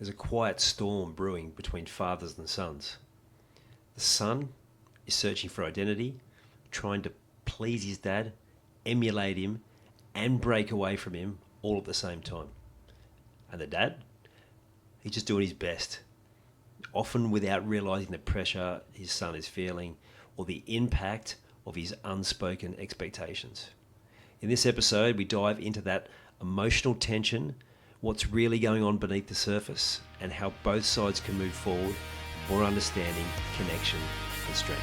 There's a quiet storm brewing between fathers and sons. The son is searching for identity, trying to please his dad, emulate him, and break away from him all at the same time. And the dad, he's just doing his best, often without realizing the pressure his son is feeling or the impact of his unspoken expectations. In this episode, we dive into that emotional tension, what's really going on beneath the surface, and how both sides can move forward, more understanding, connection, and strength.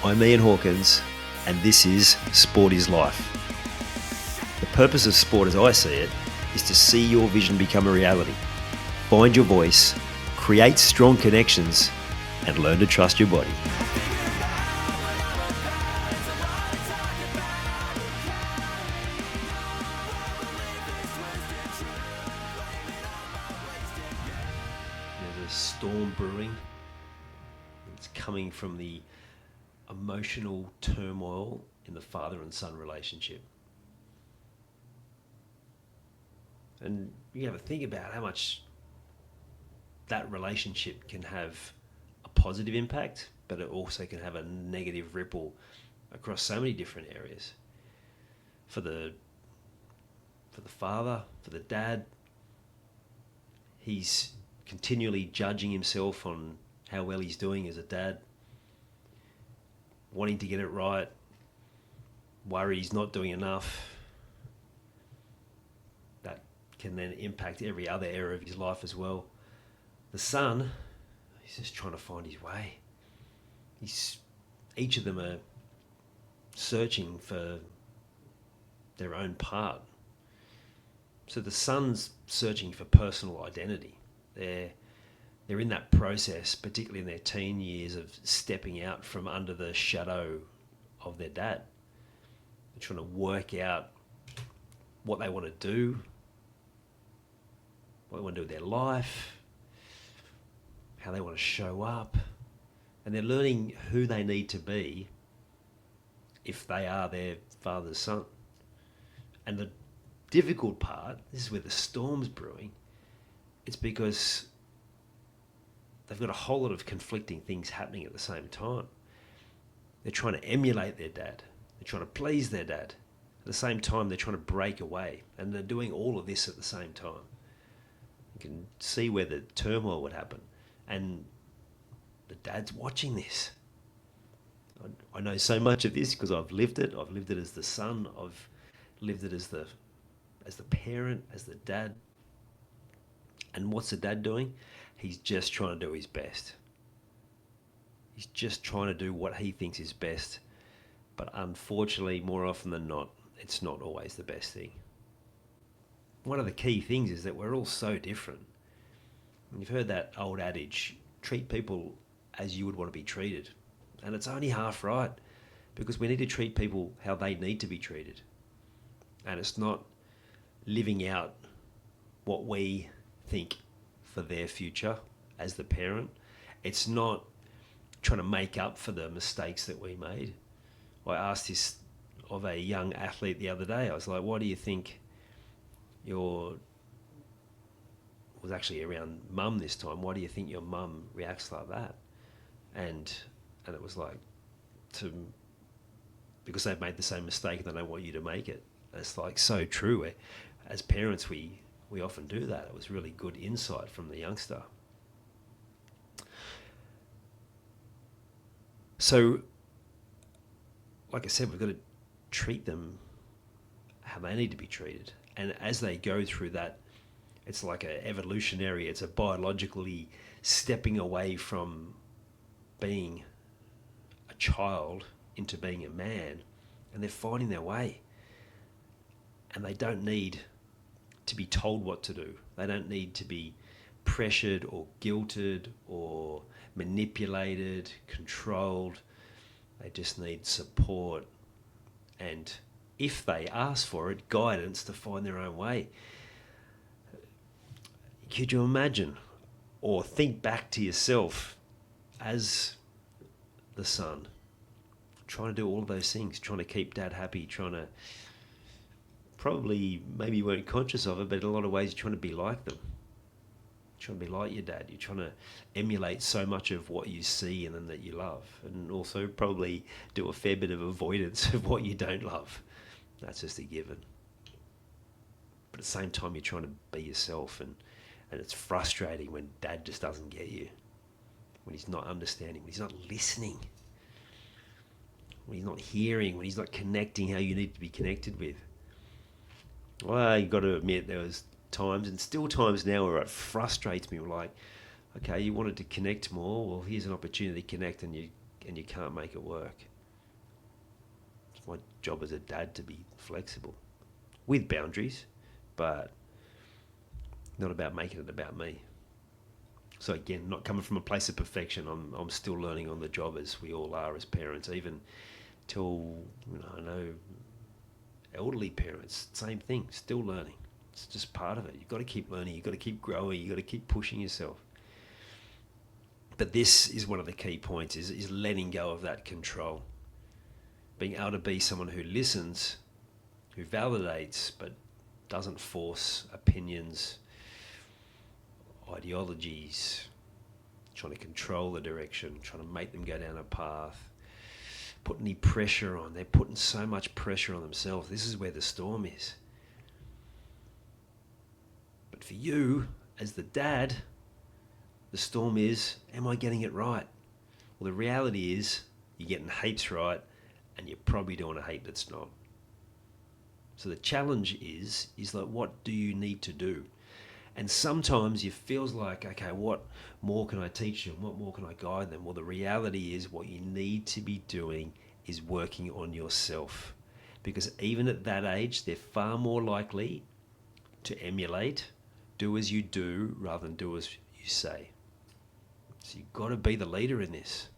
I'm Ian Hawkins, and this is Sport is Life. The purpose of sport, as I see it, is to see your vision become a reality. Find your voice, create strong connections, and learn to trust your body. There's a storm brewing. It's coming from the emotional turmoil in the father and son relationship. And you have to think about how much that relationship can have a positive impact, but it also can have a negative ripple across so many different areas. For the father, for the dad, he's continually judging himself on how well he's doing as a dad, wanting to get it right, worry he's not doing enough. That can then impact every other area of his life as well. The son, he's just trying to find his way. Each of them are searching for their own part. So the son's searching for personal identity. They're in that process, particularly in their teen years, of stepping out from under the shadow of their dad. They're trying to work out what they want to do, what they want to do with their life, how they want to show up, and they're learning who they need to be if they are their father's son. And the difficult part, this is where the storm's brewing, it's because they've got a whole lot of conflicting things happening at the same time. They're trying to emulate their dad. They're trying to please their dad. At the same time, they're trying to break away. And they're doing all of this at the same time. You can see where the turmoil would happen. And the dad's watching this. I know so much of this because I've lived it. I've lived it as the son. I've lived it as the parent, as the dad. And what's the dad doing? He's just trying to do his best. He's just trying to do what he thinks is best. But unfortunately, more often than not, it's not always the best thing. One of the key things is that we're all so different. You've heard that old adage, treat people as you would want to be treated. And it's only half right, because we need to treat people how they need to be treated. And it's not living out what we think for their future as the parent. It's not trying to make up for the mistakes that we made. I asked this of a young athlete the other day. I was like, why do you think was actually around mum this time, why do you think your mum reacts like that? And it was like, because they've made the same mistake and they don't want you to make it. And it's like so true. As parents, we often do that. It was really good insight from the youngster. So, like I said, we've got to treat them how they need to be treated. And as they go through that, it's like it's a biologically stepping away from being a child into being a man, and they're finding their way. And they don't need to be told what to do. They don't need to be pressured or guilted or manipulated, controlled. They just need support and, if they ask for it, guidance to find their own way. Could you imagine or think back to yourself as the son, trying to do all of those things, trying to keep dad happy, trying to probably, maybe you weren't conscious of it, but in a lot of ways you're trying to be like them. trying to be like your dad. You're trying to emulate so much of what you see and then that you love, and also probably do a fair bit of avoidance of what you don't love. That's just a given. But at the same time, you're trying to be yourself, and it's frustrating when dad just doesn't get you, when he's not understanding, when he's not listening, when he's not hearing, when he's not connecting how you need to be connected with. Well, you've got to admit there was times, and still times now, where it frustrates me. Like, okay, you wanted to connect more. Well, here's an opportunity to connect, and you can't make it work. It's my job as a dad to be flexible, with boundaries, but not about making it about me. So again, not coming from a place of perfection. I'm still learning on the job, as we all are as parents. Even till I know elderly parents, same thing, still learning. It's just part of it. You've got to keep learning. You've got to keep growing. You've got to keep pushing yourself. But this is one of the key points, is letting go of that control. Being able to be someone who listens, who validates, but doesn't force opinions, ideologies, trying to control the direction, trying to make them go down a path, put any pressure on. They're putting so much pressure on themselves. This is where the storm is. But for you, as the dad, the storm is, am I getting it right? Well, the reality is, you're getting heaps right, and you're probably doing a heap that's not. So the challenge is like, what do you need to do? And sometimes it feels like, okay, what more can I teach them? What more can I guide them? Well, the reality is, what you need to be doing is working on yourself. Because even at that age, they're far more likely to emulate, do as you do, rather than do as you say. So you've got to be the leader in this.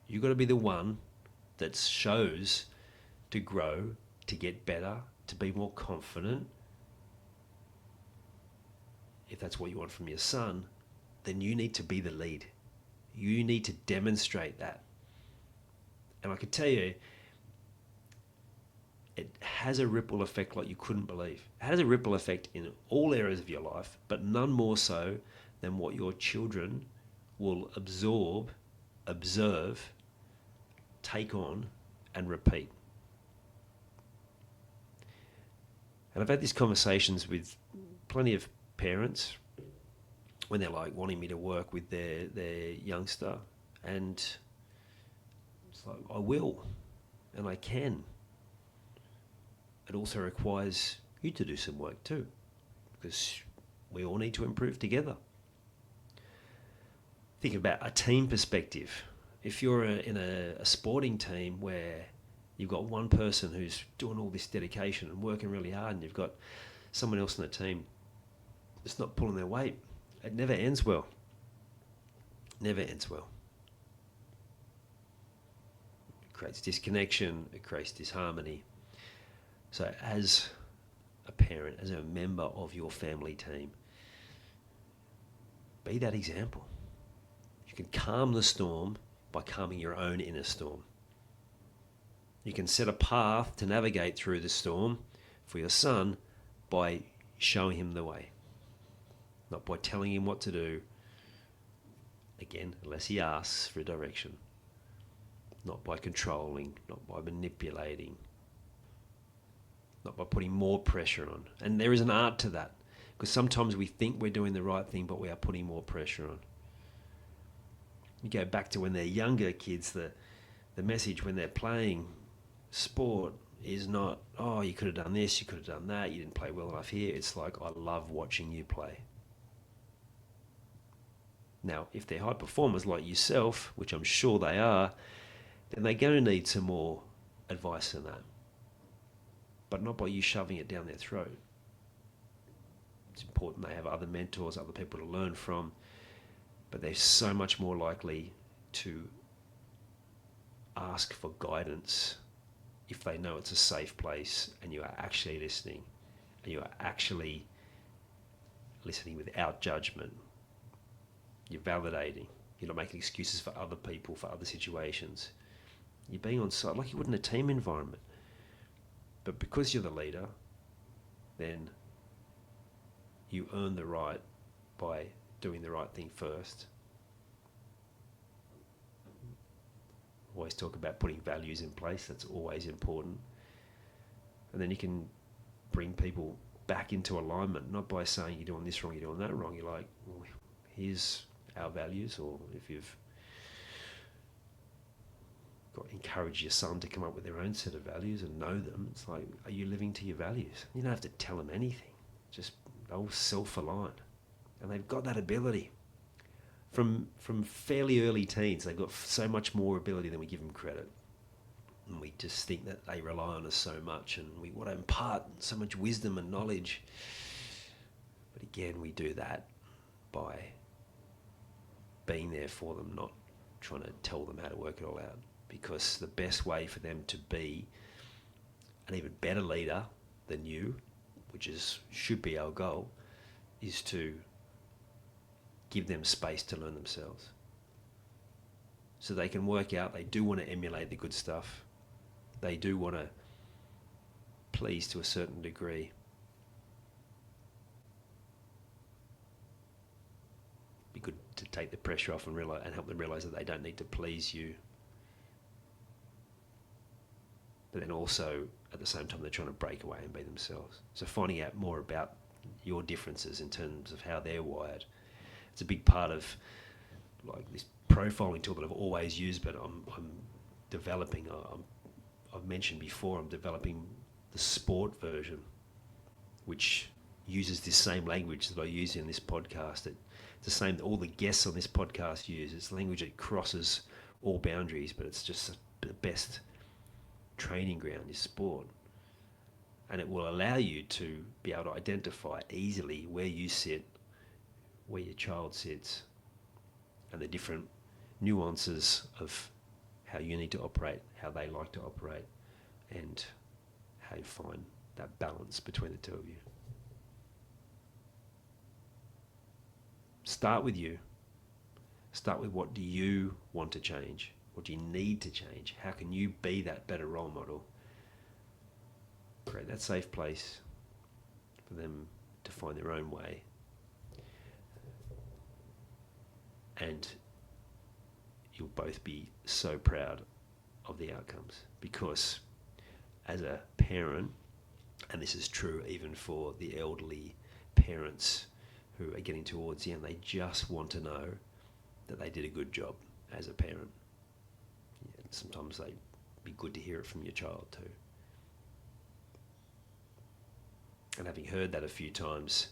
You've got to be the one that shows to grow, to get better, to be more confident. If that's what you want from your son, then you need to be the lead. You need to demonstrate that. And I can tell you, it has a ripple effect like you couldn't believe. It has a ripple effect in all areas of your life, but none more so than what your children will absorb, observe, take on, and repeat. And I've had these conversations with plenty of parents when they're like wanting me to work with their youngster, and it's like, I will, and I can. It also requires you to do some work too, because we all need to improve together. Think about a team perspective. If you're in a sporting team where you've got one person who's doing all this dedication and working really hard, and you've got someone else in the team that's not pulling their weight, it never ends well. Never ends well. It creates disconnection, it creates disharmony. So as a parent, as a member of your family team, be that example. You can calm the storm by calming your own inner storm. You can set a path to navigate through the storm for your son by showing him the way, not by telling him what to do, again, unless he asks for direction, not by controlling, not by manipulating, not by putting more pressure on. And there is an art to that, because sometimes we think we're doing the right thing, but we are putting more pressure on. You go back to when they're younger kids, the message when they're playing sport is not, oh, you could have done this, you could have done that, you didn't play well enough here. It's like, I love watching you play. Now, if they're high performers like yourself, which I'm sure they are, then they're going to need some more advice than that. But not by you shoving it down their throat. It's important they have other mentors, other people to learn from, but they're so much more likely to ask for guidance if they know it's a safe place and you are actually listening, and you are actually listening without judgment. You're validating. You're not making excuses for other people, for other situations. You're being on side like you would in a team environment. But because you're the leader, then you earn the right by doing the right thing first. Always talk about putting values in place. That's always important. And then you can bring people back into alignment, not by saying you're doing this wrong, you're doing that wrong. You're like, well, here's our values. Or if you've encourage your son to come up with their own set of values and know them, it's like, are you living to your values? You don't have to tell them anything. Just they'll self-align. And they've got that ability. From fairly early teens, they've got so much more ability than we give them credit. And we just think that they rely on us so much, and we want to impart so much wisdom and knowledge. But again, we do that by being there for them, not trying to tell them how to work it all out. Because the best way for them to be an even better leader than you, which should be our goal, is to give them space to learn themselves. So they can work out, they do want to emulate the good stuff. They do want to please to a certain degree. It'd be good to take the pressure off and help them realize that they don't need to please you. But then also, at the same time, they're trying to break away and be themselves. So finding out more about your differences in terms of how they're wired. It's a big part of like this profiling tool that I've always used, but I'm developing. I've mentioned before, I'm developing the sport version, which uses this same language that I use in this podcast. It's the same that all the guests on this podcast use. It's language that crosses all boundaries, but it's just the best training ground is sport. And it will allow you to be able to identify easily where you sit, where your child sits, and the different nuances of how you need to operate, how they like to operate, and how you find that balance between the two of you. Start with you. Start with, what do you want to change? What do you need to change? How can you be that better role model? Create that safe place for them to find their own way. And you'll both be so proud of the outcomes, because as a parent, and this is true even for the elderly parents who are getting towards the end, they just want to know that they did a good job as a parent. Yeah, sometimes they'd be good to hear it from your child too. And having heard that a few times,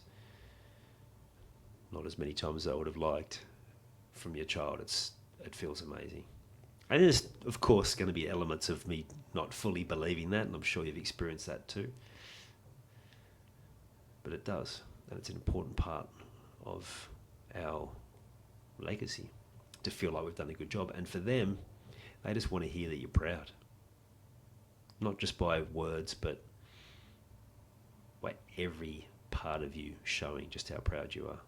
not as many times as I would have liked, from your child, it feels amazing. And there's, of course, going to be elements of me not fully believing that, and I'm sure you've experienced that too. But it does, and it's an important part of our legacy, to feel like we've done a good job. And for them, they just want to hear that you're proud. Not just by words, but by every part of you showing just how proud you are.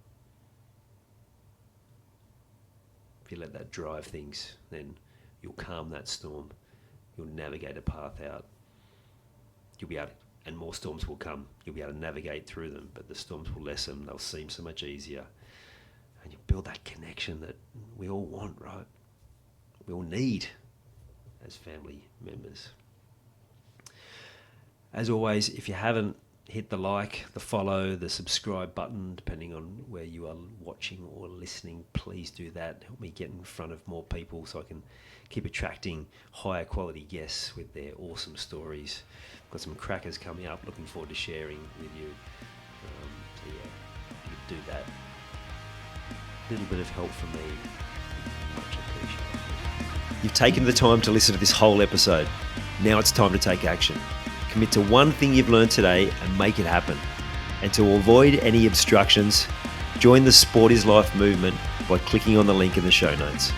If you let that drive things, then you'll calm that storm. You'll navigate a path out. You'll be able to, and more storms will come. You'll be able to navigate through them, but the storms will lessen. They'll seem so much easier. And you build that connection that we all want, right? We all need as family members. As always, if you haven't hit the like, the follow, the subscribe button, depending on where you are watching or listening, please do that. Help me get in front of more people so I can keep attracting higher quality guests with their awesome stories. Got some crackers coming up, looking forward to sharing with you. So yeah, if you do that, a little bit of help from me, much appreciated. You've taken the time to listen to this whole episode. Now it's time to take action. Commit to one thing you've learned today and make it happen. And to avoid any obstructions, join the Sport is Life movement by clicking on the link in the show notes.